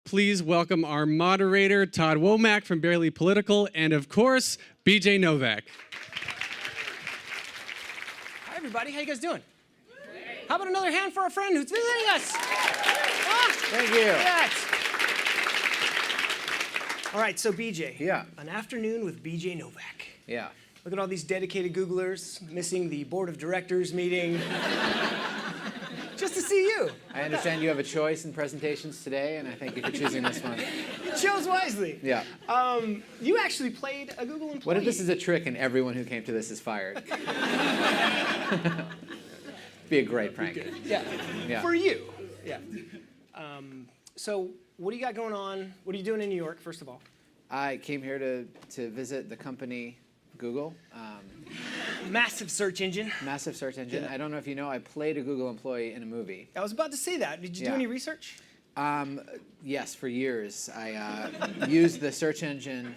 please welcome our moderator, Todd Womack from Barely Political, and of course, BJ Novak. Hi, everybody. How you guys doing? How about another hand for our friend who's visiting us? Thank you. Yes. All right, so BJ. Yeah. An afternoon with BJ Novak. Yeah. Look at all these dedicated Googlers missing the board of directors meeting just to see you. I understand you have a choice in presentations today, and I thank you for choosing this one. You chose wisely. Yeah. You actually played a Google employee. What if this is a trick and everyone who came to this is fired? Be a great prank. Yeah. Yeah. For you. Yeah. So what do you got going on? What are you doing in New York, first of all? I came here to visit the company Google. Massive search engine. Massive search engine. Yeah. I don't know if you know, I played a Google employee in a movie. I was about to say that. Did you do Yeah. any research? Yes, for years. I used the search engine.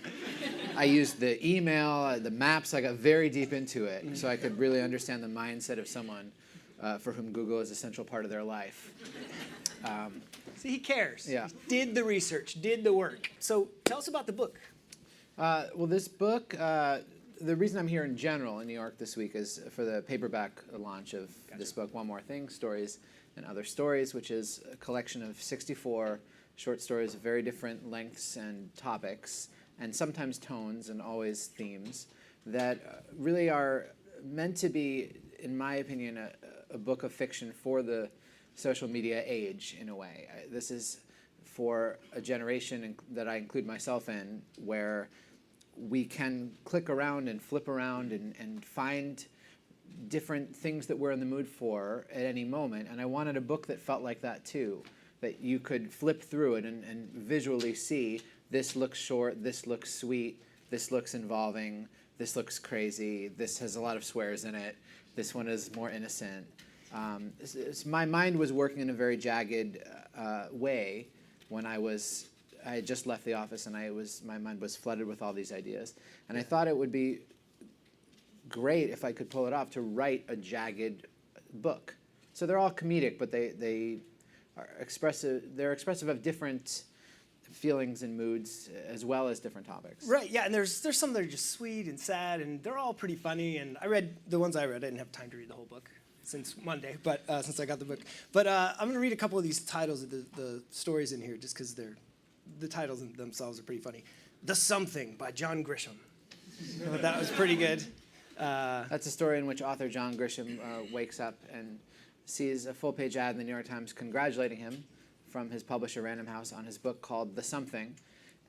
I used the email, the maps. I got very deep into it so I could really understand the mindset of someone for whom Google is a central part of their life. See, he cares. Yeah. He did the research, did the work. So tell us about the book. Well, this book, the reason I'm here in general in New York this week is for the paperback launch of this book, One More Thing, Stories and Other Stories, which is a collection of 64 short stories of very different lengths and topics, and sometimes tones and always themes, that really are meant to be, in my opinion, a book of fiction for the social media age, in a way. This is for a generation that I include myself in, where we can click around and flip around and find different things that we're in the mood for at any moment. And I wanted a book that felt like that too, that you could flip through it and visually see, this looks short, this looks sweet, this looks involving, this looks crazy, this has a lot of swears in it, this one is more innocent. My mind was working in a very jagged way when I had just left the office, and my mind was flooded with all these ideas. And I thought it would be great if I could pull it off to write a jagged book. So they're all comedic, but they are expressive. They're expressive of different feelings and moods as well as different topics. Right, yeah, and there's some that are just sweet and sad, and they're all pretty funny. And I read the ones I read. I didn't have time to read the whole book since Monday, but since I got the book. But I'm going to read a couple of these titles of the stories in here, just because the titles themselves are pretty funny. The Something by John Grisham. I thought that was pretty good. That's a story in which author John Grisham wakes up and sees a full-page ad in the New York Times congratulating him from his publisher Random House on his book called The Something.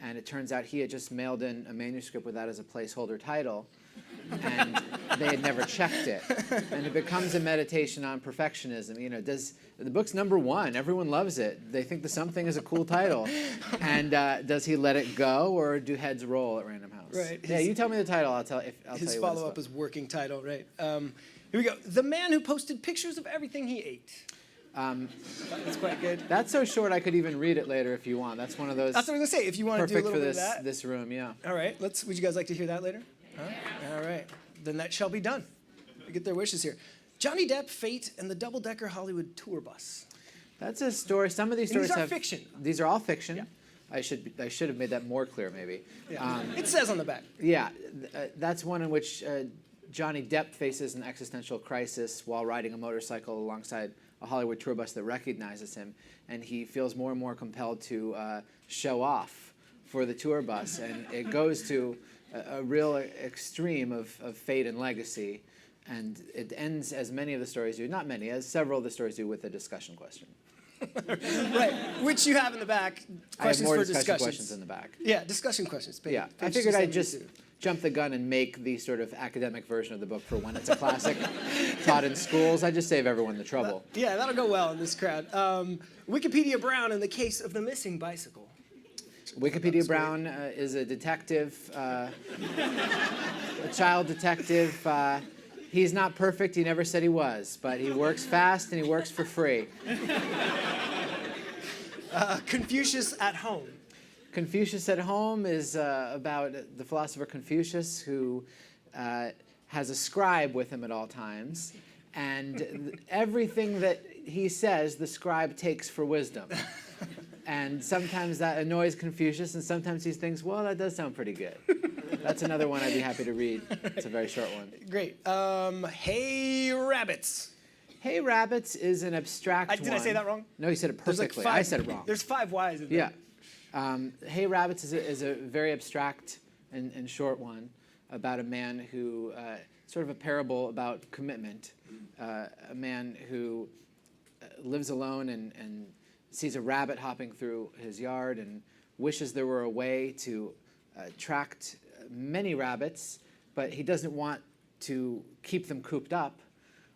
And it turns out he had just mailed in a manuscript with that as a placeholder title, and they had never checked it. And it becomes a meditation on perfectionism. You know, the book's number1. Everyone loves it. They think The Something is a cool title. And does he let it go, or do heads roll at Random House? Right. Yeah, you tell me the title. I'll tell you. His follow-up is working title, right? Here we go. The Man Who Posted Pictures of Everything He Ate. That's quite good. That's so short I could even read it later if you want. That's one of those. That's what I was gonna say. If you want to do a perfect little for bit of that. this room, yeah. All right. Would you guys like to hear that later? Huh? All right. Then that shall be done. We get their wishes here. Johnny Depp, Fate, and the Double-Decker Hollywood Tour Bus. That's a story. Some of these stories these are have fiction. These are all fiction. Yeah. I should have made that more clear, maybe. Yeah. It says on the back. Yeah, that's one in which Johnny Depp faces an existential crisis while riding a motorcycle alongside a Hollywood tour bus that recognizes him, and he feels more and more compelled to show off for the tour bus, and it goes to a real extreme of fate and legacy, and it ends, as many of the stories do, not many, as several of the stories do, with a discussion question. Right, which you have in the back. I have more for discussion questions in the back. Yeah, discussion questions. Yeah, I figured I'd just jump the gun and make the sort of academic version of the book for when it's a classic taught in schools. I just save everyone the trouble. Yeah, that'll go well in this crowd. Wikipedia Brown in the case of the missing bicycle. Wikipedia Brown is a detective, a child detective. He's not perfect. He never said he was, but he works fast and he works for free. Confucius at Home. Confucius at Home is about the philosopher Confucius, who has a scribe with him at all times, and everything that he says, the scribe takes for wisdom. And sometimes that annoys Confucius, and sometimes he thinks, well, that does sound pretty good. That's another one I'd be happy to read. It's a very short one. Great. Hey, rabbits. Hey, Rabbits is an abstract one. Did I say that wrong? No, you said it There's perfectly. like 5, I said it wrong. There's 5 Y's in there. Yeah. Hey, Rabbits is a very abstract and short one about a man who, sort of a parable about commitment. A man who lives alone and sees a rabbit hopping through his yard and wishes there were a way to attract many rabbits, but he doesn't want to keep them cooped up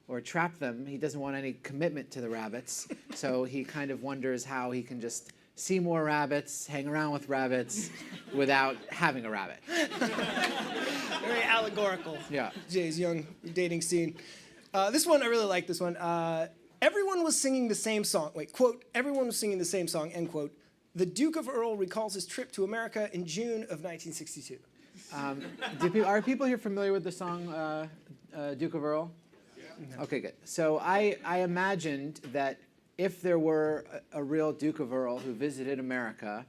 or trap them. He doesn't want any commitment to the rabbits, so he kind of wonders how he can just see more rabbits, hang around with rabbits, without having a rabbit. Very allegorical. Yeah. Jay's young dating scene. This one, I really like this one. Everyone was singing the same song. Wait, quote, everyone was singing the same song, end quote. The Duke of Earl recalls his trip to America in June of 1962. Are people here familiar with the song Duke of Earl? Yeah. Okay, good. So I imagined that if there were a real Duke of Earl who visited America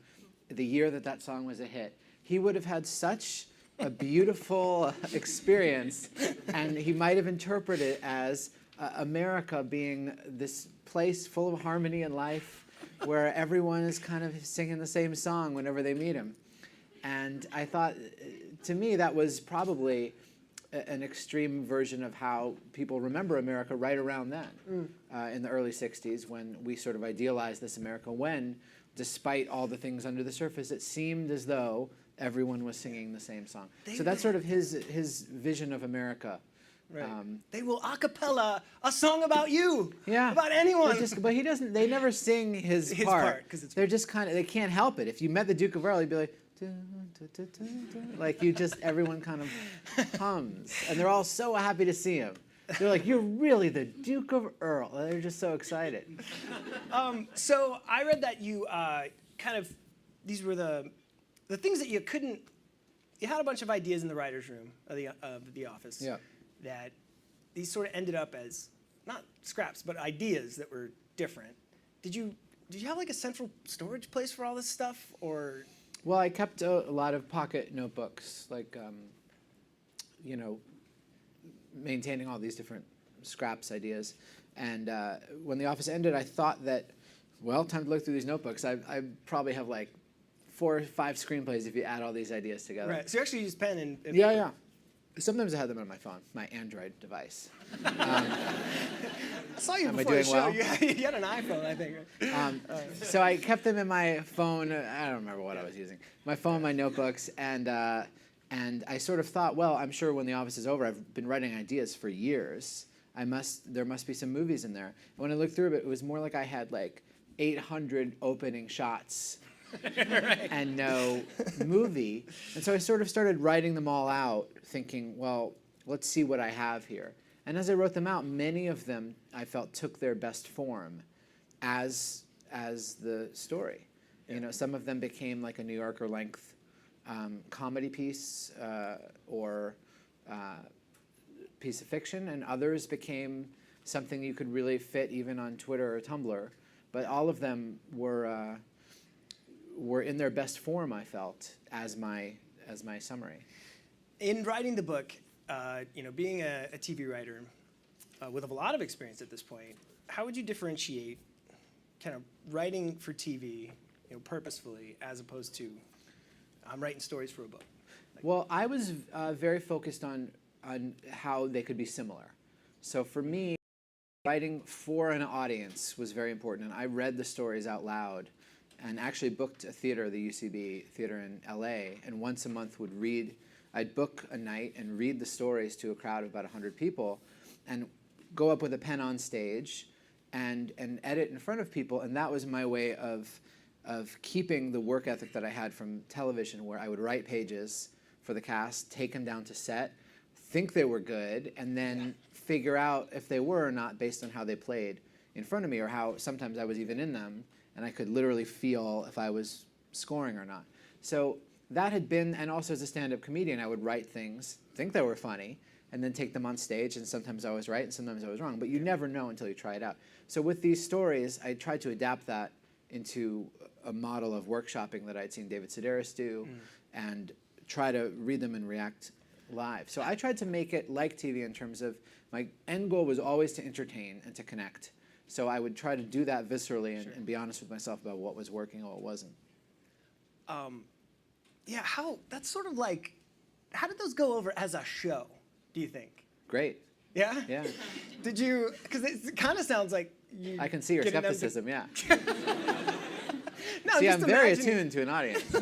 the year that that song was a hit, he would have had such a beautiful experience, and he might have interpreted it as America being this place full of harmony and life where everyone is kind of singing the same song whenever they meet him. And I thought, to me, that was probably an extreme version of how people remember America right around then, in the early 60s, when we sort of idealized this America, when, despite all the things under the surface, it seemed as though everyone was singing the same song. So that's sort of his vision of America. Right. They will a cappella a song about you. Yeah. About anyone. But he doesn't. They never sing his part. 'Cause it's They're just kind of. They can't help it. If you met the Duke of Earl, he'd be like, like you just. Everyone kind of hums, and they're all so happy to see him. They're like, "You're really the Duke of Earl." They're just so excited. So I read that you these were the things that you couldn't. You had a bunch of ideas in the writers' room of the office. Yeah. That these sort of ended up as not scraps, but ideas that were different. Did you have like a central storage place for all this stuff, or? Well, I kept a lot of pocket notebooks, like maintaining all these different scraps ideas. And when the office ended, I thought that, well, time to look through these notebooks. I probably have like 4 or 5 screenplays if you add all these ideas together. Right. So you actually use pen and yeah, yeah. Sometimes I had them on my phone, my Android device. I saw you Am I before the doing show. well? You had an iPhone, I think. Right? So I kept them in my phone. I don't remember what I was using. My phone, my notebooks, and I sort of thought, well, I'm sure when the office is over, I've been writing ideas for years. There must be some movies in there. And when I looked through it was more like I had like 800 opening shots. Right. And no movie. And so I sort of started writing them all out, thinking, well, let's see what I have here. And as I wrote them out, many of them I felt took their best form as the story. Yeah. You know, some of them became like a New Yorker length comedy piece or piece of fiction, and others became something you could really fit even on Twitter or Tumblr. But all of them were in their best form, I felt, as my summary. In writing the book, being a TV writer with a lot of experience at this point, how would you differentiate kind of writing for TV, purposefully, as opposed to I'm writing stories for a book? Well, I was very focused on how they could be similar. So for me, writing for an audience was very important, and I read the stories out loud. And actually booked a theater, the UCB theater in LA, and once a month I'd book a night and read the stories to a crowd of about 100 people, and go up with a pen on stage and edit in front of people, and that was my way of keeping the work ethic that I had from television, where I would write pages for the cast, take them down to set, think they were good, and then figure out if they were or not based on how they played in front of me, or how sometimes I was even in them, and I could literally feel if I was scoring or not. So that had been, and also as a stand-up comedian, I would write things, think they were funny, and then take them on stage, and sometimes I was right and sometimes I was wrong, but you never know until you try it out. So with these stories, I tried to adapt that into a model of workshopping that I'd seen David Sedaris do, and try to read them and react live. So I tried to make it like TV in terms of my end goal was always to entertain and to connect. So I would try to do that viscerally and be honest with myself about what was working and what wasn't. Yeah, that's sort of like, how did those go over as a show, do you think? Great. Yeah? Yeah. Did you, because it kind of sounds like you I can see your getting them to- skepticism, yeah. No, See, I'm just very imagining- attuned to an audience.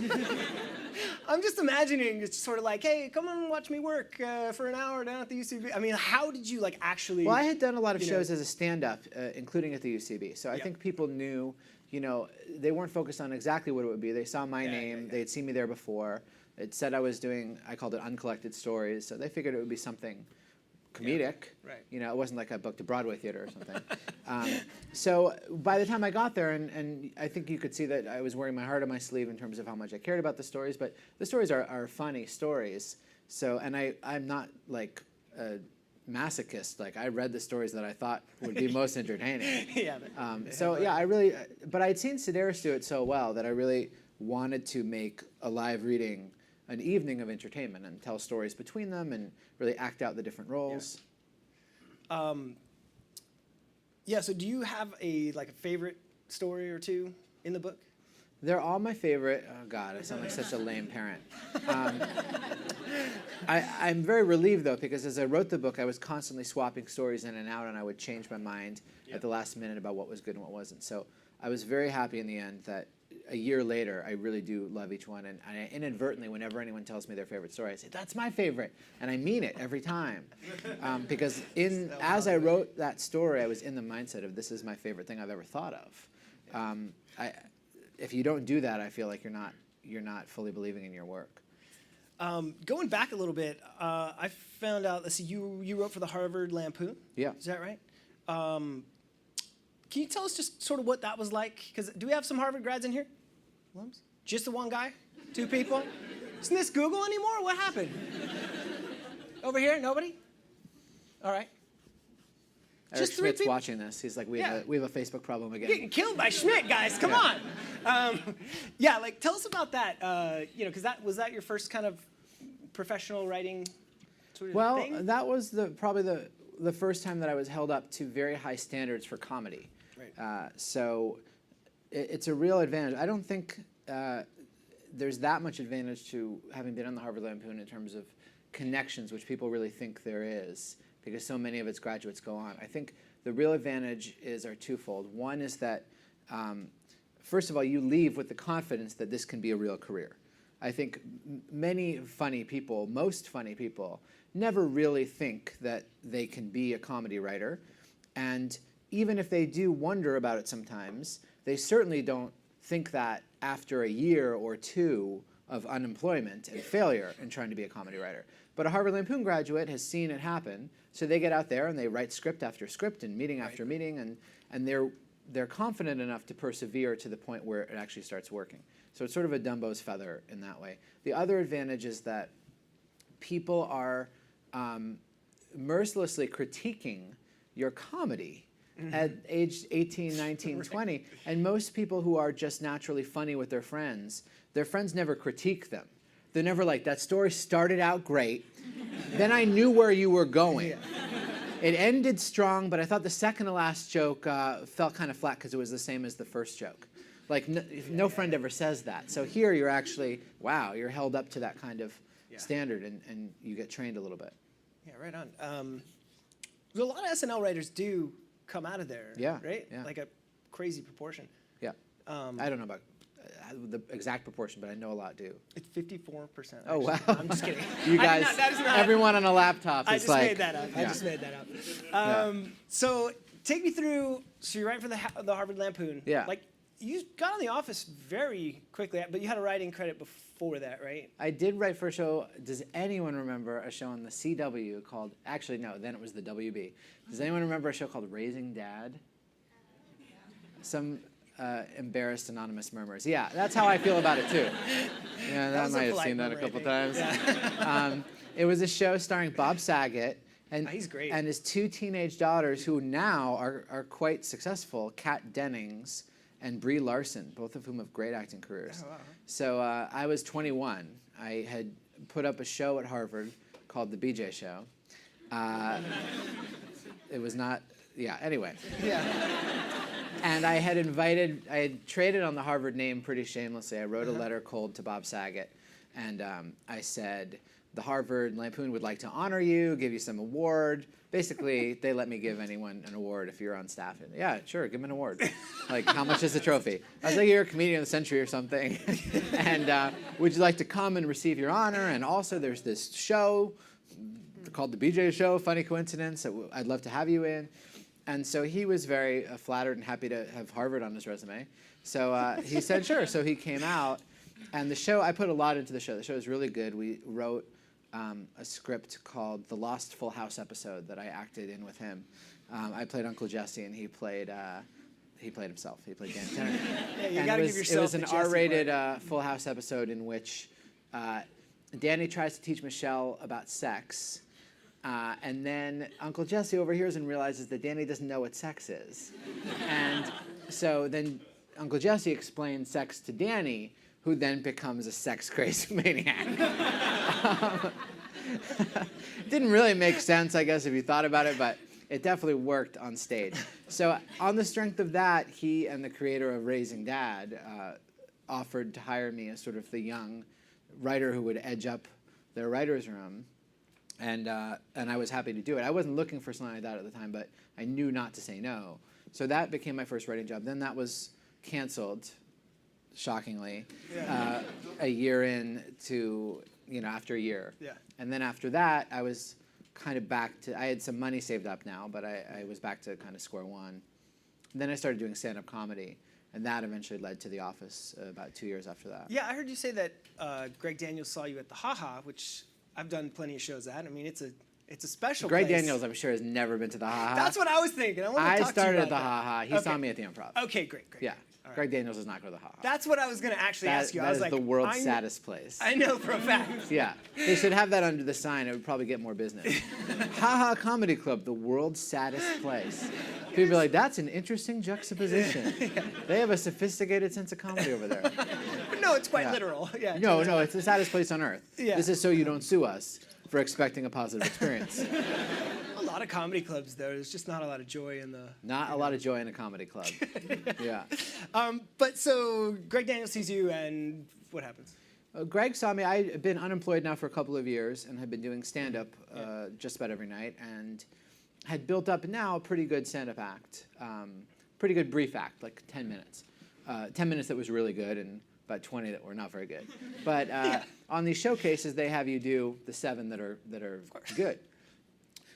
I'm just imagining it's sort of like, hey, come and watch me work for an hour down at the UCB. I mean, how did you like actually? Well, I had done a lot of you know- shows as a stand-up, including at the UCB. So I think people knew, you know, they weren't focused on exactly what it would be. They saw my name. They had seen me there before. It said I was doing, I called it uncollected stories. So they figured it would be something comedic. Right. You know, it wasn't like I booked a Broadway theater or something. So by the time I got there, and I think you could see that I was wearing my heart on my sleeve in terms of how much I cared about the stories, but the stories are funny stories. So, and I'm not like a masochist. Like, I read the stories that I thought would be most entertaining. Yeah. So yeah, I really, but I'd seen Sedaris do it so well that I really wanted to make a live reading an evening of entertainment and tell stories between them and really act out the different roles. Yeah. So, do you have a favorite story or two in the book? They're all my favorite. Oh God, I sound like such a lame parent. I'm very relieved though, because as I wrote the book, I was constantly swapping stories in and out, and I would change my mind at the last minute about what was good and what wasn't. So I was very happy in the end that a year later, I really do love each one. And I inadvertently, whenever anyone tells me their favorite story, I say, that's my favorite. And I mean it every time. Because as I wrote that story, I was in the mindset of this is my favorite thing I've ever thought of. If you don't do that, I feel like you're not fully believing in your work. Going back a little bit, I found out, let's see, you wrote for the Harvard Lampoon. Yeah. Is that right? Can you tell us just sort of what that was like? Because do we have some Harvard grads in here? Just the one guy? 2 people? Isn't this Google anymore? What happened? Over here? Nobody? All right. Eric Just 3 Schmidt's people? watching this. He's like, we have a Facebook problem again. Getting killed by Schmidt, guys. Come on. Yeah, tell us about that. Because was that your first kind of professional writing sort of thing? Well, that was probably the first time that I was held up to very high standards for comedy. Right. So it's a real advantage. I don't think there's that much advantage to having been on the Harvard Lampoon in terms of connections, which people really think there is, because so many of its graduates go on. I think the real advantage are twofold. One is that, first of all, you leave with the confidence that this can be a real career. I think many funny people, most funny people, never really think that they can be a comedy writer. And even if they do wonder about it sometimes, they certainly don't think that after a year or 2 of unemployment and failure in trying to be a comedy writer. But a Harvard Lampoon graduate has seen it happen, so they get out there and they write script after script and meeting after meeting, and they're confident enough to persevere to the point where it actually starts working. So it's sort of a Dumbo's feather in that way. The other advantage is that people are mercilessly critiquing your comedy at age 18, 19, 20. And most people who are just naturally funny with their friends never critique them. They're never like, that story started out great, then I knew where you were going. Yeah. It ended strong, but I thought the second to last joke fell kind of flat because it was the same as the first joke. Like, no friend ever says that. So here you're actually, wow, you're held up to that kind of standard, and you get trained a little bit. Yeah, right on. A lot of SNL writers do come out of there, right? Yeah. Like a crazy proportion. Yeah. I don't know about the exact proportion, but I know a lot do. It's 54%. Actually. Oh, wow. I'm just kidding. You guys, that is not, everyone on a laptop I is just like... made that up. I just made that up. So take me through, so you're writing for the Harvard Lampoon. Yeah. Like, you got on The Office very quickly, but you had a writing credit before that, right? I did write for a show. Does anyone remember a show on the CW called, actually no, then it was the WB. Does anyone remember a show called Raising Dad? Some embarrassed anonymous murmurs. Yeah, that's how I feel about it too. Yeah, I might have seen that a couple times. Yeah. It was a show starring Bob Saget and he's great. And his 2 teenage daughters who now are quite successful, Kat Dennings and Brie Larson, both of whom have great acting careers. Oh, wow. So I was 21. I had put up a show at Harvard called The BJ Show. It was not, yeah, anyway. Yeah. And I had traded on the Harvard name pretty shamelessly. I wrote a letter cold to Bob Saget, and I said, the Harvard Lampoon would like to honor you, give you some award. Basically, they let me give anyone an award if you're on staff. And, yeah, sure, give them an award. Like, how much is the trophy? I was like, you're a comedian of the century or something. And would you like to come and receive your honor? And also, there's this show called The BJ Show, funny coincidence, that I'd love to have you in. And so he was very flattered and happy to have Harvard on his resume. So he said, sure. So he came out. And the show, I put a lot into the show. The show is really good. We wrote a script called The Lost Full House Episode that I acted in with him. I played Uncle Jesse, and he played himself. He played Dan Tenner. Yeah, you And gotta give yourself it was the an Jesse R-rated part. Full House episode in which Danny tries to teach Michelle about sex. And then Uncle Jesse overhears and realizes that Danny doesn't know what sex is. And so then Uncle Jesse explains sex to Danny, who then becomes a sex-crazy maniac. Didn't really make sense, I guess, if you thought about it, but it definitely worked on stage. So on the strength of that, he and the creator of Raising Dad offered to hire me as sort of the young writer who would edge up their writer's room. And I was happy to do it. I wasn't looking for something like that at the time, but I knew not to say no. So that became my first writing job. Then that was canceled, shockingly, a year in to, after a year. Yeah. And then after that, I was kind of back to, I had some money saved up now, but I was back to kind of square one. And then I started doing stand-up comedy, and that eventually led to The Office about 2 years after that. Yeah, I heard you say that Greg Daniels saw you at the Ha Ha, which I've done plenty of shows at. I mean, it's a special Greg place. Daniels, I'm sure, has never been to the Ha Ha. That's what I was thinking. I want to I talk started to you at the about Ha Ha. He Okay. saw me at the Improv. that. Okay, great. Yeah. All right. Greg Daniels does not go to the Ha Ha. That's what I was going to actually ask you. I was like, the world's I kn- saddest place. I know for a fact. Yeah. They should have that under the sign. It would probably get more business. Ha Ha Comedy Club, the world's saddest place. People are like, that's an interesting juxtaposition. They have a sophisticated sense of comedy over there. No, it's quite Yeah. literal. Yeah. No, it's the saddest place on earth. Yeah. This is so you don't sue us for expecting a positive experience. A lot of comedy clubs, though. There's just not a lot of joy in the. Not a lot of joy in a comedy club. Yeah. But so Greg Daniels sees you, and what happens? Greg saw me. I had been unemployed now for a couple of years and had been doing stand-up just about every night and had built up now a pretty good stand-up act, pretty good brief act, like 10 minutes. 10 minutes that was really good and about 20 that were not very good. But on these showcases, they have you do the 7 that are good.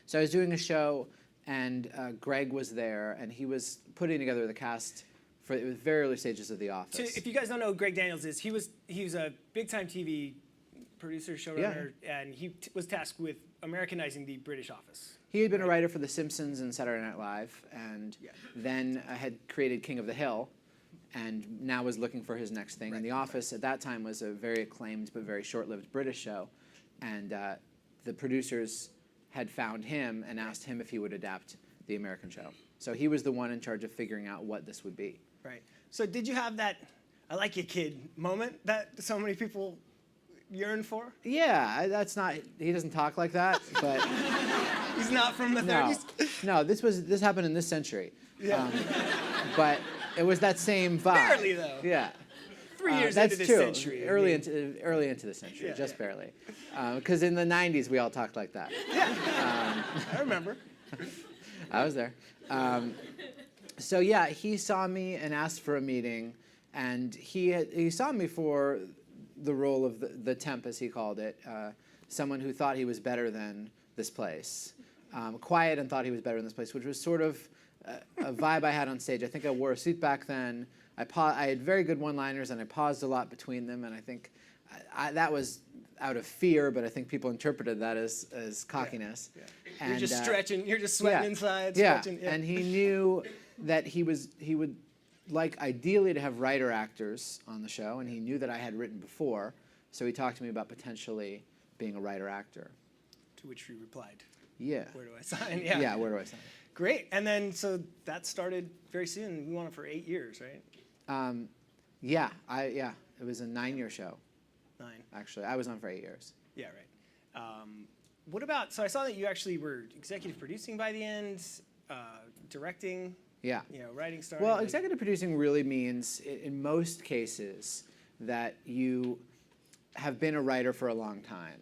So I was doing a show, and Greg was there, and he was putting together the cast for it was very early stages of The Office. So if you guys don't know who Greg Daniels is, he was a big-time TV producer, showrunner, and he was tasked with Americanizing the British Office. He had been a writer for The Simpsons and Saturday Night Live, and then had created King of the Hill, and now was looking for his next thing. And The Office at that time was a very acclaimed but very short-lived British show, and the producers had found him and asked him if he would adapt the American show. So he was the one in charge of figuring out what this would be. Right. So did you have that "I like you, kid" moment that so many people yearn for? Yeah, that's not. He doesn't talk like that, but He's not from the 30s? no. This happened in this century. Yeah. But it was that same vibe. Barely, though. Yeah. 3 years That's into this true. century. I Early mean, into the century, Yeah, just yeah. barely. Because in the 90s, we all talked like that. I remember. I was there. So yeah, he saw me and asked for a meeting, and he saw me for the role of the temp, as he called it, someone who thought he was better than this place, quiet and thought he was better than this place, which was sort of a vibe I had on stage. I think I wore a suit back then. I had very good one-liners, and I paused a lot between them, and I think that was out of fear, but I think people interpreted that as cockiness. Yeah. And, You're just stretching. You're just sweating inside. Stretching. And he knew that he would like ideally to have writer actors on the show, and he knew that I had written before, so he talked to me about potentially being a writer actor. To which we replied, Yeah. "Where do I sign?" Yeah, where do I sign? Great. And then so that started very soon. We went on for 8 years, right? Yeah, it was a 9-year show, 9. actually. I was on for 8 years. Yeah, right. What about, so I saw that you actually were executive producing by the end, directing, Yeah. writing, starring. Well, like- executive producing really means, in most cases, that you have been a writer for a long time.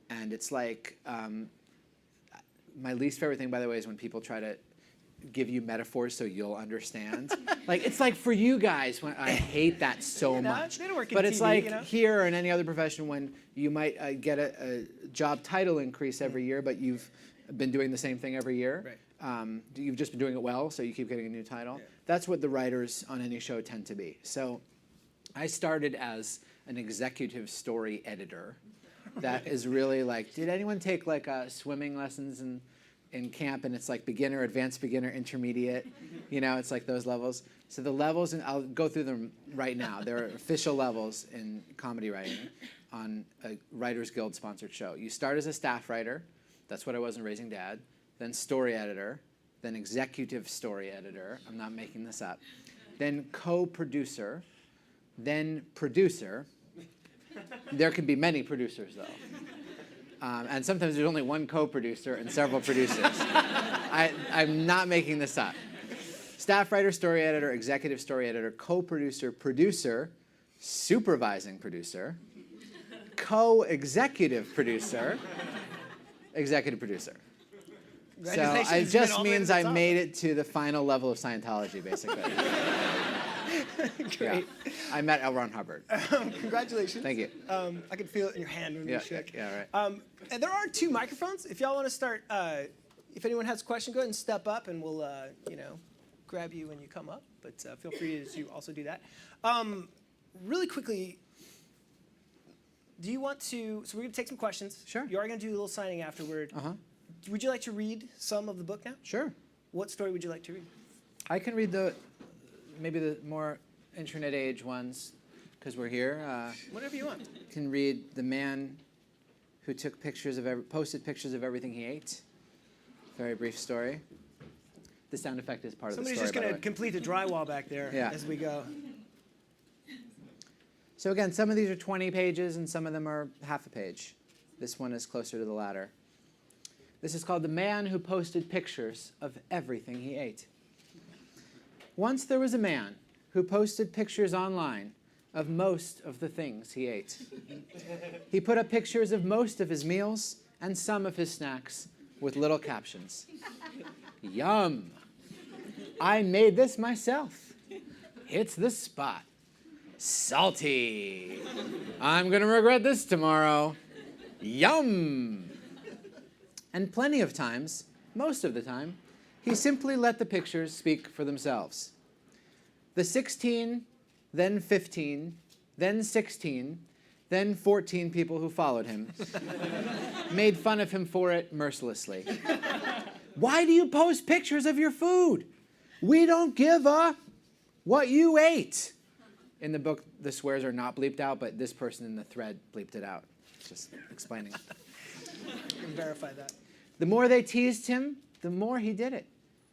And it's like, my least favorite thing, by the way, is when people try to give you metaphors so you'll understand. Like, it's like for you guys, when I hate that so much. they don't work in But it's TV, like here or in any other profession when you might get a job title increase every year, but you've been doing the same thing every year. Right. You've just been doing it well, so you keep getting a new title. Yeah. That's what the writers on any show tend to be. So I started as an executive story editor. That is really like, did anyone take like swimming lessons in camp, and it's like beginner, advanced beginner, intermediate, it's like those levels. So the levels, and I'll go through them right now. There are official levels in comedy writing on a Writers Guild sponsored show. You start as a staff writer. That's what I was in Raising Dad. Then story editor. Then executive story editor. I'm not making this up. Then co-producer. Then producer. There can be many producers, though. And sometimes there's only one co-producer and several producers. I'm not making this up. Staff writer, story editor, executive story editor, co-producer, producer, supervising producer, co-executive producer, executive producer. So it Congratulations, just you've been means all I the way to the top. made it to the final level of Scientology, basically. Great. Yeah. I met L. Ron Hubbard. Congratulations. Thank you. I can feel it in your hand when you shook. Yeah, right. And there are 2 microphones. If y'all want to start, if anyone has a question, go ahead and step up, and we'll, grab you when you come up. But feel free to also do that. Really quickly, do you want to? So we're going to take some questions. Sure. You are going to do a little signing afterward. Uh-huh. Would you like to read some of the book now? Sure. What story would you like to read? I can read maybe the more internet age ones, because we're here. Whatever you want. Can read The Man Who Took Pictures of posted pictures of everything he ate. Very brief story. The sound effect is part Somebody's of the just story. going to complete the drywall back there Yeah. as we go. So again, some of these are 20 pages and some of them are half a page. This one is closer to the latter. This is called The Man Who Posted Pictures of Everything He Ate. Once there was a man who posted pictures online of most of the things he ate. He put up pictures of most of his meals and some of his snacks with little captions. Yum! I made this myself. It's the spot. Salty. I'm gonna regret this tomorrow. Yum! And plenty of times, most of the time, he simply let the pictures speak for themselves. The 16, then 15, then 16, then 14 people who followed him made fun of him for it mercilessly. Why do you post pictures of your food? We don't give a what you ate. In the book, the swears are not bleeped out, but this person in the thread bleeped it out. Just explaining. You can verify that. The more they teased him, the more he did it.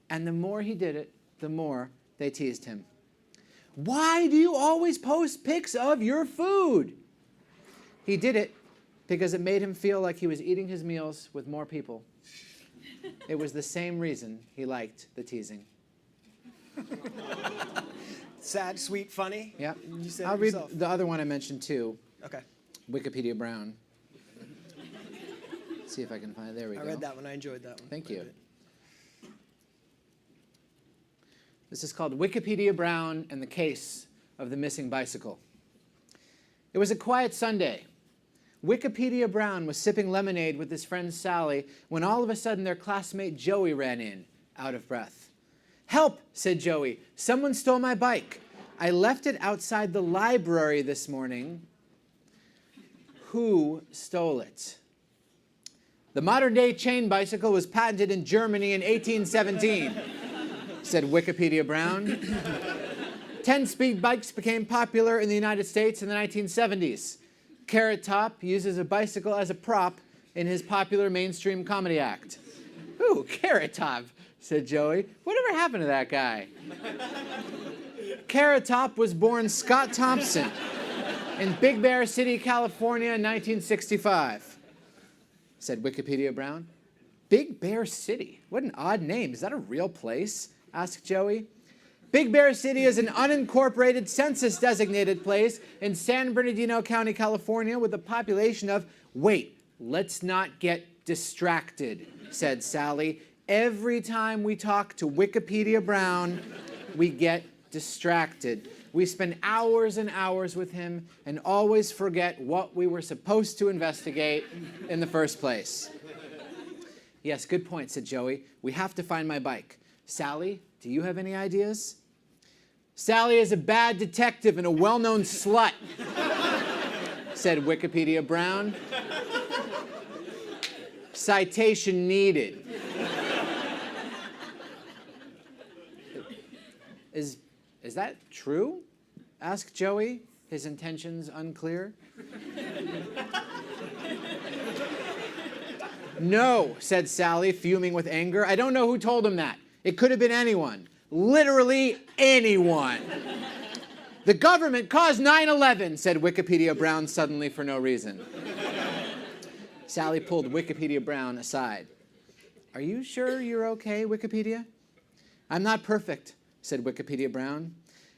And the more he did it, the more they teased him. Why do you always post pics of your food? He did it because it made him feel like he was eating his meals with more people. It was the same reason he liked the teasing. Sad, sweet, funny. Yeah. You said I'll it read yourself. the other one I mentioned too, Okay. Wikipedia Brown. See if I can find it. There we go. I read that one. I enjoyed that one. Thank quite a you. bit. This is called Wikipedia Brown and the Case of the Missing Bicycle. It was a quiet Sunday. Wikipedia Brown was sipping lemonade with his friend Sally when all of a sudden their classmate Joey ran in, out of breath. "Help," said Joey. "Someone stole my bike. I left it outside the library this morning." Who stole it? The modern-day chain bicycle was patented in Germany in 1817, said Wikipedia Brown. 10-speed bikes became popular in the United States in the 1970s. Carrot Top uses a bicycle as a prop in his popular mainstream comedy act. Ooh, Carrot Top, said Joey. Whatever happened to that guy? Carrot Top was born Scott Thompson in Big Bear City, California in 1965, said Wikipedia Brown. Big Bear City? What an odd name. Is that a real place? Asked Joey. Big Bear City is an unincorporated census-designated place in San Bernardino County, California, with a population of, wait, let's not get distracted, said Sally. Every time we talk to Wikipedia Brown, we get distracted. We spend hours and hours with him and always forget what we were supposed to investigate in the first place. Yes, good point, said Joey. We have to find my bike. Sally, do you have any ideas? Sally is a bad detective and a well-known slut, said Wikipedia Brown. Citation needed. Is that true? Asked Joey, his intentions unclear. No, said Sally, fuming with anger. I don't know who told him that. It could have been anyone. Literally anyone. The government caused 9/11, said Wikipedia Brown suddenly for no reason. Sally pulled Wikipedia Brown aside. Are you sure you're okay, Wikipedia? I'm not perfect, said Wikipedia Brown.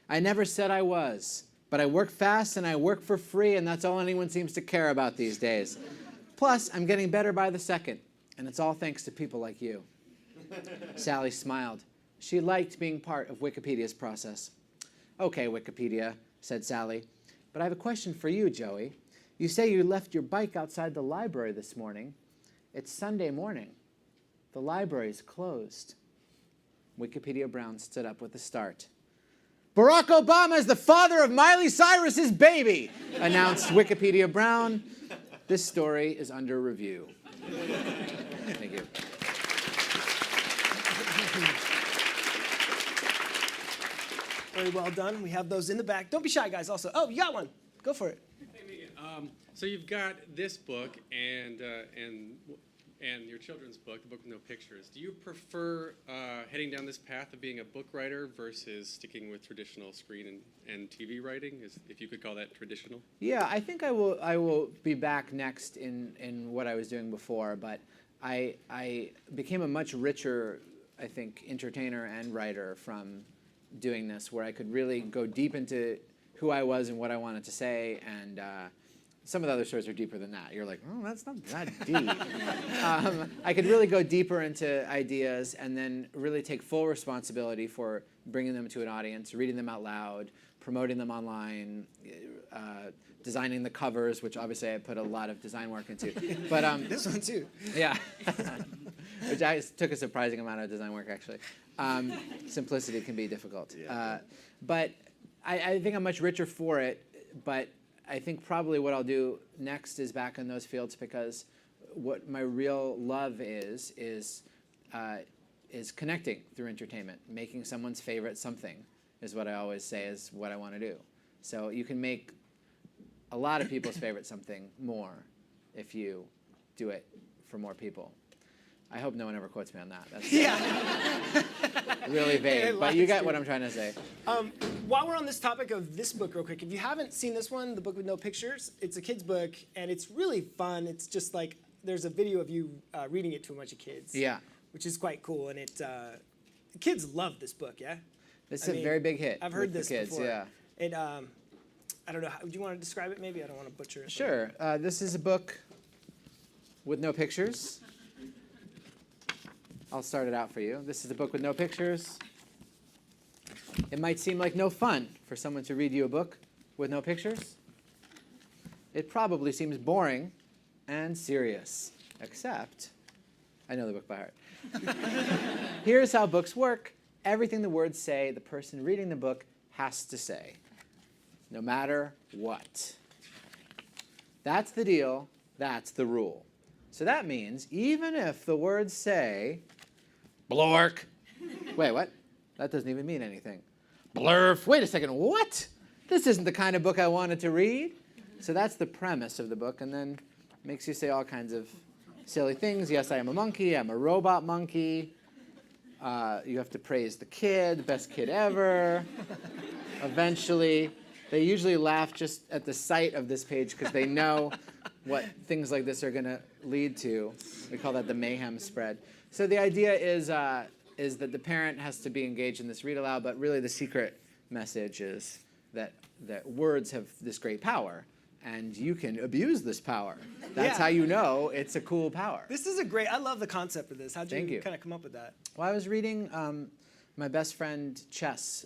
I never said I was, but I work fast and I work for free, and that's all anyone seems to care about these days. Plus, I'm getting better by the second, and it's all thanks to people like you. Sally smiled. She liked being part of Wikipedia's process. Okay, Wikipedia, said Sally, but I have a question for you, Joey. You say you left your bike outside the library this morning. It's Sunday morning. The library's closed. Wikipedia Brown stood up with a start. Barack Obama is the father of Miley Cyrus's baby, announced Wikipedia Brown. This story is under review. Thank you. Very well done. We have those in the back. Don't be shy, guys, also. Oh, you got one. Go for it. Hey, Megan. So you've got this book and your children's book, the book with no pictures. Do you prefer heading down this path of being a book writer versus sticking with traditional screen and TV writing, if you could call that traditional? Yeah, I think I will be back next in what I was doing before, but I became a much richer, I think, entertainer and writer from doing this, where I could really go deep into who I was and what I wanted to say, and some of the other stories are deeper than that. You're like, oh, that's not that deep. I could really go deeper into ideas and then really take full responsibility for bringing them to an audience, reading them out loud, promoting them online, designing the covers, which obviously I put a lot of design work into. But This one, too. yeah, which took a surprising amount of design work, actually. Simplicity can be difficult. Yeah. But I think I'm much richer for it, but I think probably what I'll do next is back in those fields, because what my real love is connecting through entertainment. Making someone's favorite something is what I always say is what I want to do. So you can make a lot of people's favorite something more if you do it for more people. I hope no one ever quotes me on that. That's really vague, but you get what I'm trying to say. While we're on this topic of this book real quick, if you haven't seen this one, the book with no pictures, it's a kid's book, and it's really fun. It's just like, there's a video of you reading it to a bunch of kids. Yeah. Which is quite cool, and kids love this book, yeah? It's a very big hit. I've heard this kids, before. Yeah. And I don't know, do you want to describe it maybe? I don't want to butcher it. Sure. This is a book with no pictures. I'll start it out for you. This is a book with no pictures. It might seem like no fun for someone to read you a book with no pictures. It probably seems boring and serious, except I know the book by heart. Here's how books work. Everything the words say, the person reading the book has to say, no matter what. That's the deal. That's the rule. So that means even if the words say, blork. Wait, what? That doesn't even mean anything. Blurf. Wait a second, what? This isn't the kind of book I wanted to read. So that's the premise of the book, and then makes you say all kinds of silly things. Yes, I am a monkey. I'm a robot monkey. You have to praise the kid, best kid ever. eventually, they usually laugh just at the sight of this page because they know what things like this are going to lead to. We call that the mayhem spread. So the idea is that the parent has to be engaged in this read aloud, but really the secret message is that words have this great power, and you can abuse this power. That's how you know it's a cool power. This is I love the concept of this. How'd you kind of come up with that? Well, I was reading, my best friend Chess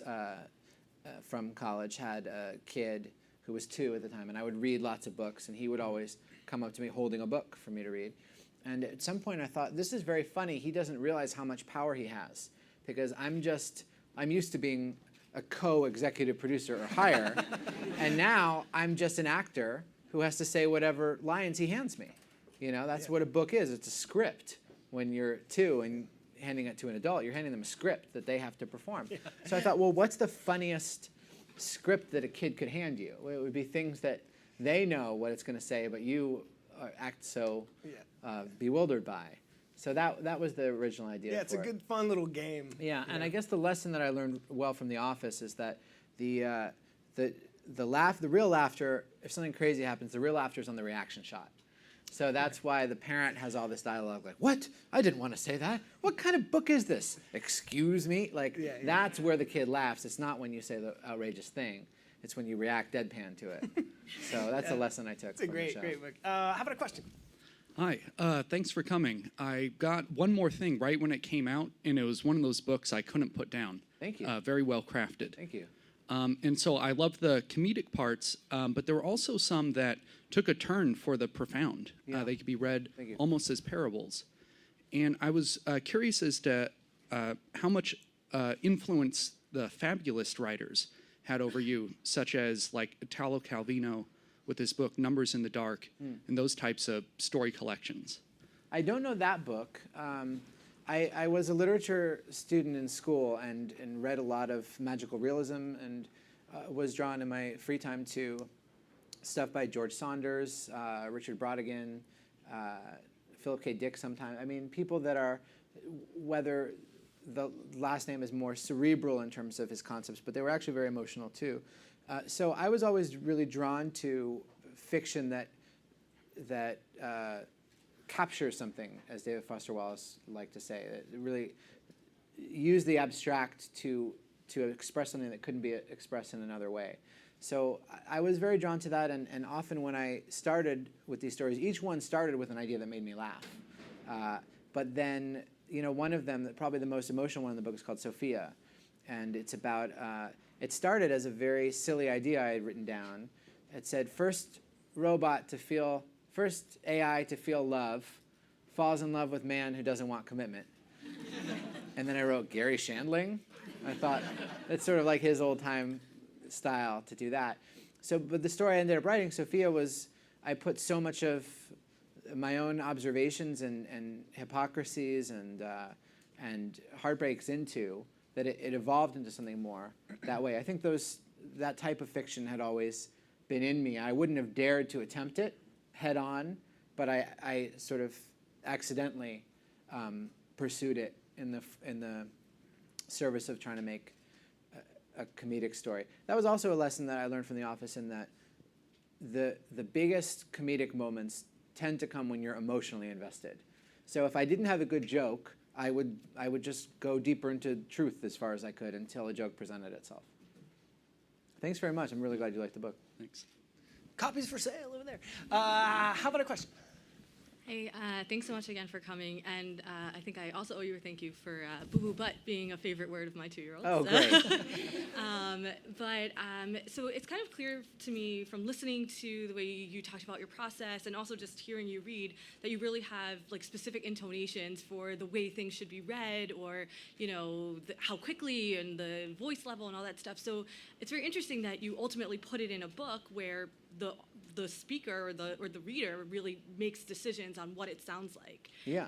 from college had a kid who was 2 at the time, and I would read lots of books, and he would always come up to me holding a book for me to read. And at some point I thought, this is very funny. He doesn't realize how much power he has, because I'm used to being a co-executive producer or higher, and now I'm just an actor who has to say whatever lines he hands me. You know, that's what a book is. It's a script. When you're 2 and handing it to an adult, you're handing them a script that they have to perform. Yeah. So I thought, well, what's the funniest script that a kid could hand you? Well, it would be things that they know what it's going to say, but you act so bewildered by. So that was the original idea. Yeah, it's a good, fun little game. Yeah, and I guess the lesson that I learned well from The Office is that the real laughter, if something crazy happens, the real laughter is on the reaction shot. So that's why the parent has all this dialogue like, what? I didn't want to say that. What kind of book is this? Excuse me? Like, that's where the kid laughs. It's not when you say the outrageous thing. It's when you react deadpan to it. So that's a lesson I took It's a great book. How about a question? Hi, thanks for coming. I got one more thing right when it came out, and it was one of those books I couldn't put down. Thank you. Very well crafted. Thank you. And so I loved the comedic parts, but there were also some that took a turn for the profound. Yeah. They could be read almost as parables. And I was curious as to how much influence the fabulist writers had over you, such as like Italo Calvino with his book Numbers in the Dark, and those types of story collections. I don't know that book. I was a literature student in school and read a lot of magical realism and was drawn in my free time to stuff by George Saunders, Richard Brautigan, Philip K. Dick sometimes. I mean, people that are, whether the last name is more cerebral in terms of his concepts, but they were actually very emotional too. So I was always really drawn to fiction that captures something, as David Foster Wallace liked to say. That really use the abstract to express something that couldn't be expressed in another way. So I was very drawn to that, and often when I started with these stories, each one started with an idea that made me laugh. But then, you know, one of them, probably the most emotional one in the book, is called Sophia. And it's about, it started as a very silly idea I had written down. It said, first AI to feel love, falls in love with man who doesn't want commitment. And then I wrote Gary Shandling. I thought, that's sort of like his old-time style to do that. So, but the story I ended up writing, Sophia, was I put so much of my own observations and hypocrisies and heartbreaks into that it evolved into something more that way. I think that type of fiction had always been in me. I wouldn't have dared to attempt it head on, but I sort of accidentally pursued it in the service of trying to make a comedic story. That was also a lesson that I learned from The Office, in that the biggest comedic moments tend to come when you're emotionally invested. So if I didn't have a good joke, I would just go deeper into truth as far as I could until a joke presented itself. Thanks very much. I'm really glad you liked the book. Thanks. Copies for sale over there. How about a question? Hey, thanks so much again for coming, and I think I also owe you a thank you for boo-boo butt being a favorite word of my 2-year-old. Oh, great. So it's kind of clear to me from listening to the way you talked about your process and also just hearing you read that you really have like specific intonations for the way things should be read, or you know how quickly and the voice level and all that stuff. So it's very interesting that you ultimately put it in a book where the speaker or the reader really makes decisions on what it sounds like. Yeah.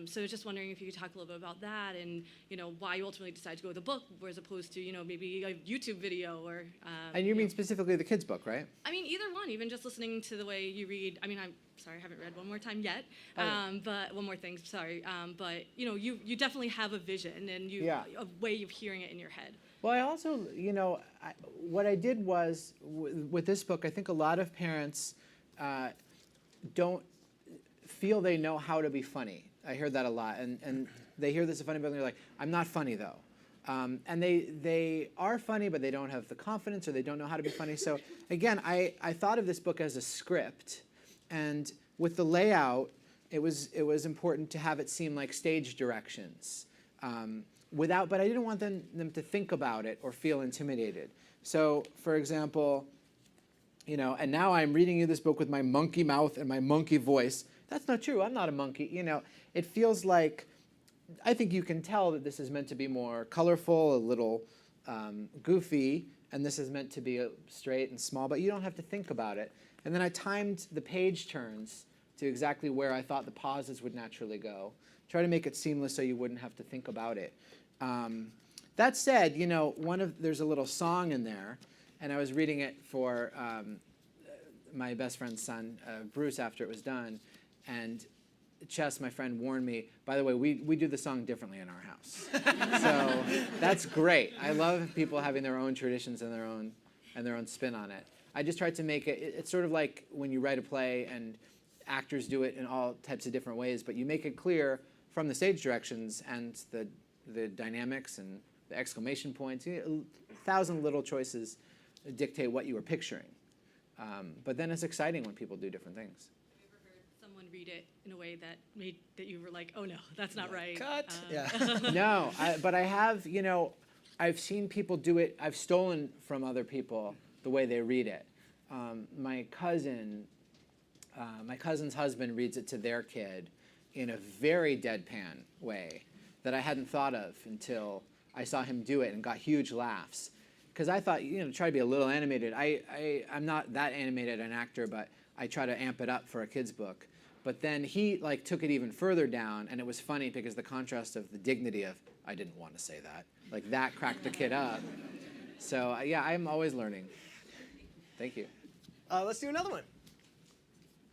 So I was just wondering if you could talk a little bit about that, and you know why you ultimately decided to go with a book as opposed to maybe a YouTube video or. And you mean specifically the kids' book, right? I mean either one. Even just listening to the way you read. I mean I'm sorry I haven't read One More Time yet. But one more thing. Sorry. But you definitely have a vision and a way of hearing it in your head. Well, I also, what I did was, with this book, I think a lot of parents don't feel they know how to be funny. I heard that a lot. And they hear this is a funny book, and they're like, I'm not funny, though. And they are funny, but they don't have the confidence, or they don't know how to be funny. So again, I thought of this book as a script. And with the layout, it was important to have it seem like stage directions. But I didn't want them to think about it or feel intimidated. So, for example, and now I'm reading you this book with my monkey mouth and my monkey voice. That's not true. I'm not a monkey. It feels like, I think you can tell that this is meant to be more colorful, a little goofy, and this is meant to be straight and small, but you don't have to think about it. And then I timed the page turns to exactly where I thought the pauses would naturally go. Try to make it seamless so you wouldn't have to think about it. That said, there's a little song in there, and I was reading it for my best friend's son, Bruce, after it was done, and Chess, my friend, warned me, by the way, we do the song differently in our house. So that's great. I love people having their own traditions and their own spin on it. I just tried to make it's sort of like when you write a play and actors do it in all types of different ways, but you make it clear from the stage directions and the dynamics and the exclamation points. 1,000 little choices dictate what you were picturing. But then it's exciting when people do different things. Have you ever heard someone read it in a way that you were like, oh no, that's not right? Cut. Yeah. No, but I have, I've seen people do it. I've stolen from other people the way they read it. My cousin's husband reads it to their kid in a very deadpan way that I hadn't thought of until I saw him do it and got huge laughs. Because I thought, try to be a little animated. I'm not that animated an actor, but I try to amp it up for a kid's book. But then he took it even further down, and it was funny because the contrast of the dignity of, I didn't want to say that, that cracked the kid up. So yeah, I'm always learning. Thank you. Let's do another one.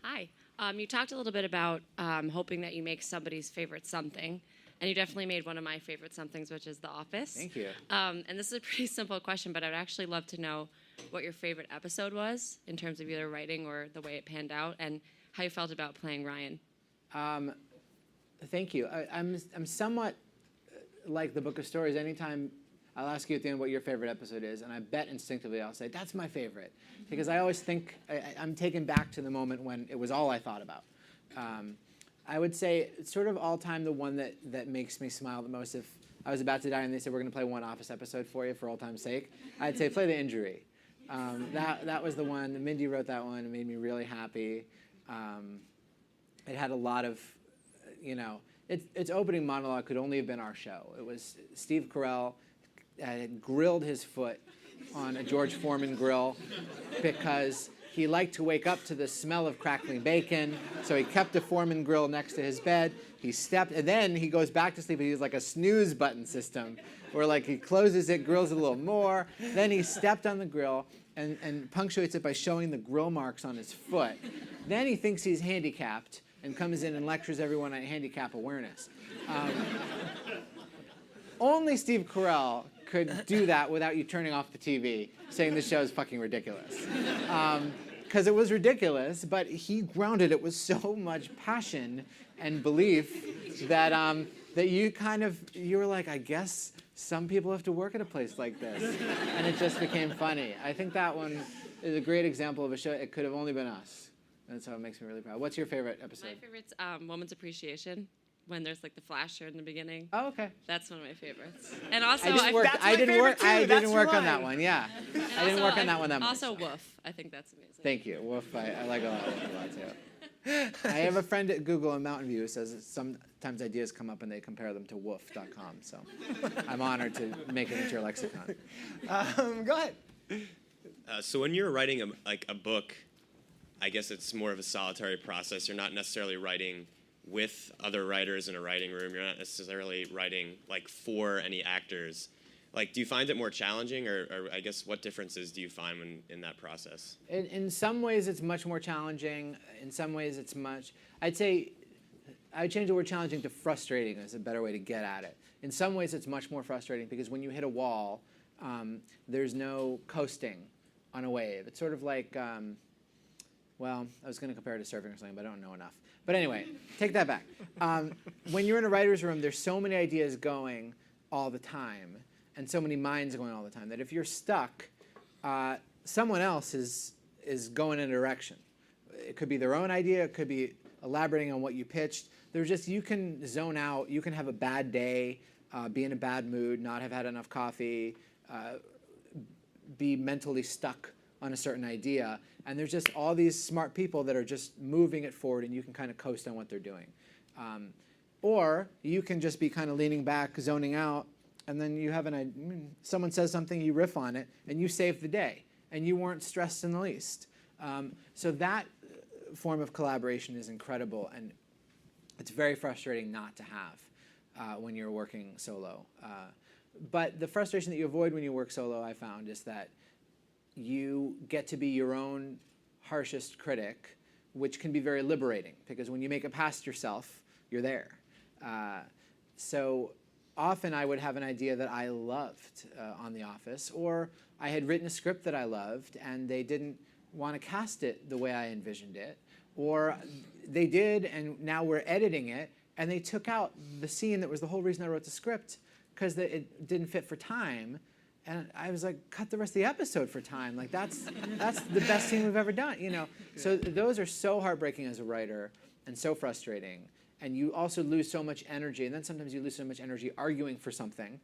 Hi. You talked a little bit about hoping that you make somebody's favorite something, and you definitely made one of my favorite somethings, which is The Office. Thank you. And this is a pretty simple question, but I'd actually love to know what your favorite episode was in terms of either writing or the way it panned out, and how you felt about playing Ryan. Thank you. I'm somewhat like the Book of Stories. Anytime I'll ask you at the end what your favorite episode is, and I bet instinctively I'll say, that's my favorite. Because I always think, I'm taken back to the moment when it was all I thought about. I would say, it's sort of all time the one that makes me smile the most. If I was about to die and they said, we're going to play one Office episode for you for old time's sake, I'd say, play The Injury. That was the one. Mindy wrote that one. It made me really happy. It had a lot of, its opening monologue could only have been our show. It was Steve Carell had grilled his foot on a George Foreman grill because he liked to wake up to the smell of crackling bacon, so he kept a Foreman grill next to his bed. He stepped, and then he goes back to sleep, and he's like a snooze button system, where he closes it, grills it a little more, then he stepped on the grill and punctuates it by showing the grill marks on his foot. Then he thinks he's handicapped and comes in and lectures everyone on handicap awareness. Only Steve Carell could do that without you turning off the TV, saying this show is fucking ridiculous. Because it was ridiculous, but he grounded it with so much passion and belief that that you were like, I guess some people have to work at a place like this. And it just became funny. I think that one is a great example of a show. It could have only been us. And so it makes me really proud. What's your favorite episode? My favorite's Woman's Appreciation, when there's the flasher in the beginning. Oh, okay. That's one of my favorites. And also, I didn't work on that one. Yeah, I didn't work on that one that much. Also, Woof. I think that's amazing. Thank you, Woof. I like a lot too. I have a friend at Google in Mountain View who says that sometimes ideas come up and they compare them to woof.com. So I'm honored to make it into your lexicon. Go ahead. So when you're writing a book, I guess it's more of a solitary process. You're not necessarily writing with other writers in a writing room. You're not necessarily writing for any actors. Do you find it more challenging, or I guess what differences do you find in that process? In some ways, it's much more challenging. In some ways, it's I'd say, I would change the word challenging to frustrating is a better way to get at it. In some ways, it's much more frustrating because when you hit a wall, There's no coasting on a wave. It's sort of like, well, I was going to compare it to surfing or something, but I don't know enough. But anyway, take that back. When you're in a writer's room, there's so many ideas going all the time, and so many minds going all the time, that if you're stuck, someone else is going in a direction. It could be their own idea. It could be elaborating on what you pitched. There's just, you can zone out. You can have a bad day, be in a bad mood, not have had enough coffee, be mentally stuck on a certain idea. And there's just all these smart people that are just moving it forward, and you can kind of coast on what they're doing. Or you can just be kind of leaning back, zoning out, and then you have someone says something, you riff on it, and you save the day, and you weren't stressed in the least. So that form of collaboration is incredible, and it's very frustrating not to have when you're working solo. But the frustration that you avoid when you work solo, I found, is that you get to be your own harshest critic, which can be very liberating, because when you make it past yourself, you're there. So often I would have an idea that I loved on The Office, or I had written a script that I loved, and they didn't want to cast it the way I envisioned it, or they did, and now we're editing it, and they took out the scene that was the whole reason I wrote the script, because it didn't fit for time. And I was like, cut the rest of the episode for time. Like, that's the best thing we've ever done, you know? So those are so heartbreaking as a writer and so frustrating. And you also lose so much energy. And then sometimes you lose so much energy arguing for something.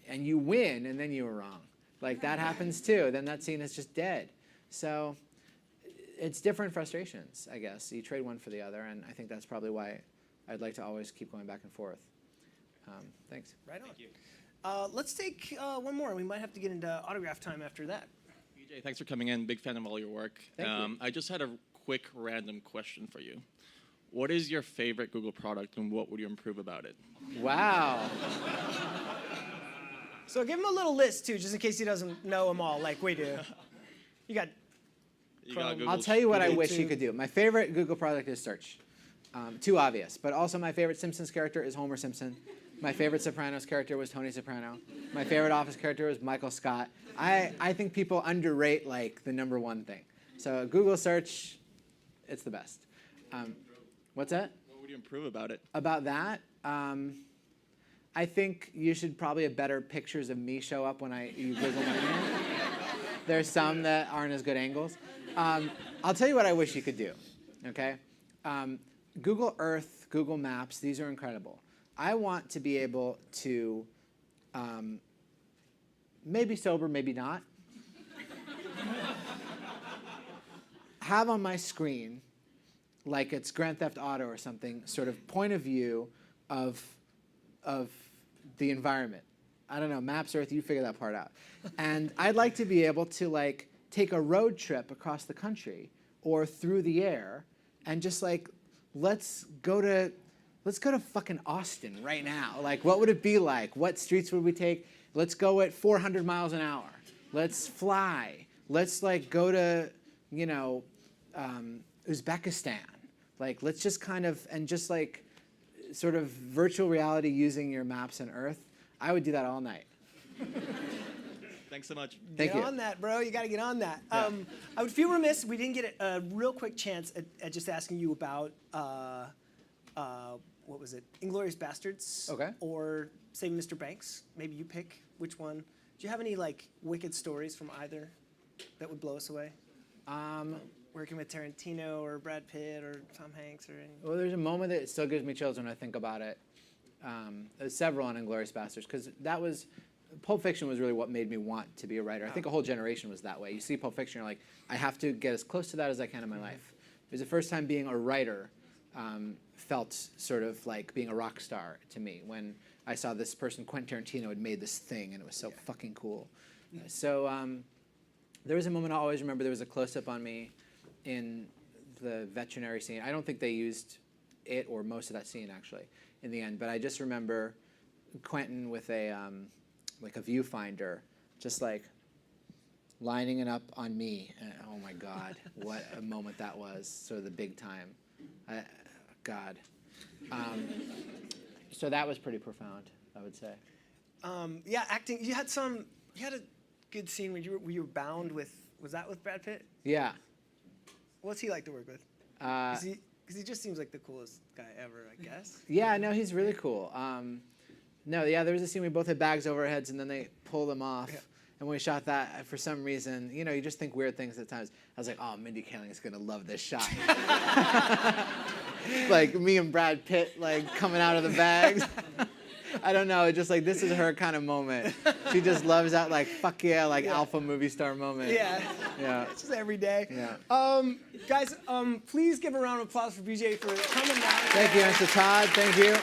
And you win, and then you were wrong. Like, that happens too. Then that scene is just dead. So it's different frustrations, I guess. You trade one for the other. And I think that's probably why I'd like to always keep going back and forth. Thanks. Right on. Thank you. Let's take one more. We might have to get into autograph time after that. PJ, thanks for coming in. Big fan of all your work. Thank you. I just had a quick random question for you. What is your favorite Google product, and what would you improve about it? Wow. So give him a little list, too, just in case he doesn't know them all, like we do. You got Chrome. I'll tell you what I wish you could do. My favorite Google product is search. Too obvious. But also my favorite Simpsons character is Homer Simpson. My favorite Sopranos character was Tony Soprano. My favorite Office character was Michael Scott. I think people underrate, like, the #1 thing. So Google search, it's the best. What's that? What would you improve about it? About that? I think you should probably have better pictures of me show up when you Google my name. There's some that aren't as good angles. I'll tell you what I wish you could do, okay? Google Earth, Google Maps, these are incredible. I want to be able to, maybe sober, maybe not, have on my screen, like it's Grand Theft Auto or something, sort of point of view of the environment. I don't know, Maps Earth, you figure that part out. And I'd like to be able to, like, take a road trip across the country or through the air and just, like, let's go to fucking Austin right now. Like, what would it be like? What streets would we take? Let's go at 400 miles an hour. Let's fly. Let's, like, go to, you know, Uzbekistan. Like, let's just kind of, and just, like, sort of virtual reality using your maps and Earth. I would do that all night. Thanks so much. Thank you. Get on that, bro. You got to get on that. Yeah. I would feel remiss if we didn't get a real quick chance at just asking you about, what was it, Inglourious Bastards? Okay. Or Saving Mr. Banks. Maybe you pick which one. Do you have any, like, wicked stories from either that would blow us away? Working with Tarantino or Brad Pitt or Tom Hanks or any... Well, there's a moment that still gives me chills when I think about it. There's several on Inglourious Bastards, because that was... Pulp Fiction was really what made me want to be a writer. I think a whole generation was that way. You see Pulp Fiction, you're like, I have to get as close to that as I can in my life. It was the first time being a writer felt sort of like being a rock star to me, when I saw this person, Quentin Tarantino, had made this thing, and it was so fucking cool. So there was a moment I always remember. There was a close-up on me in the veterinary scene. I don't think they used it or most of that scene, actually, in the end. But I just remember Quentin with a like a viewfinder, just like lining it up on me. And, oh my God, what a moment that was! Sort of the big time. God. So that was pretty profound, I would say. Yeah, acting. You had some You had a good scene where you were bound with. Was that with Brad Pitt? Yeah. What's he like to work with? Uh, Because he just seems like the coolest guy ever, I guess. Yeah, no, he's really cool. No, yeah, there was a scene we both had bags over our heads, and then they pull them off. Yeah. And when we shot that, for some reason, you know, you just think weird things at times. I was like, oh, Mindy Kaling is gonna love this shot. Like me and Brad Pitt, like coming out of the bags. I don't know, just like this is her kind of moment. She just loves that, like fuck yeah, like alpha movie star moment. Yeah. Yeah. It's just every day. Yeah. Guys, please give a round of applause for BJ for coming down. Thank you, Mr. Todd. Thank you.